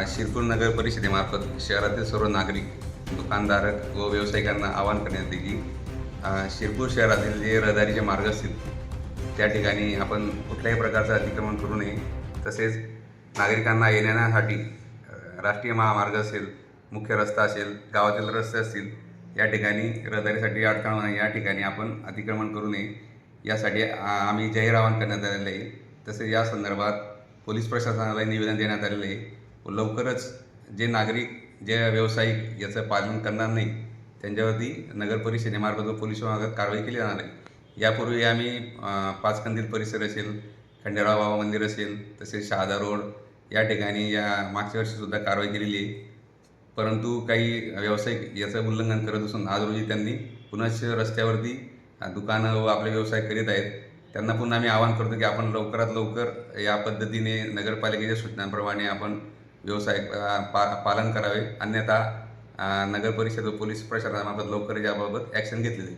शिरपूर नगर परिषदेमार्फत शहरातील सर्व नागरिक, दुकानधारक व व्यावसायिकांना आवाहन करण्यात येते की शिरपूर शहरातील जे रहदारीचे मार्ग असतील त्या ठिकाणी आपण कुठल्याही प्रकारचं अतिक्रमण करू नये. तसेच नागरिकांना येण्यासाठी राष्ट्रीय महामार्ग असेल, मुख्य रस्ता असेल, गावातील रस्ते असतील, या ठिकाणी रहदारीसाठी अडथळा होणार या ठिकाणी आपण अतिक्रमण करू नये यासाठी आम्ही जाहीर आवाहन करण्यात आलेलं आहे. तसेच या संदर्भात पोलीस प्रशासनाला निवेदन देण्यात आलेलं आहे. लवकरच जे नागरिक, जे व्यावसायिक याचं पालन करणार नाही त्यांच्यावरती नगर परिषदेमार्फत व पोलीस विभागात कारवाई केली जाणार आहे. यापूर्वी आम्ही पाचकंदील परिसर असेल, खंडेराव बाबा मंदिर असेल, तसेच शहादा रोड या ठिकाणी या मागच्या वर्षीसुद्धा कारवाई केलेली आहे. परंतु काही व्यावसायिक याचं उल्लंघन करत असून आज रोजी त्यांनी पुनश्च रस्त्यावरती दुकानं व आपले व्यवसाय करीत आहेत. त्यांना पुन्हा आम्ही आवाहन करतो की आपण लवकरात लवकर या पद्धतीने नगरपालिकेच्या सूचनांप्रमाणे आपण व्यवसाय पालन करावे, अन्यथा नगर परिषद व पोलीस प्रशासनामार्फत लवकर याबाबत ॲक्शन घेतली जाईल.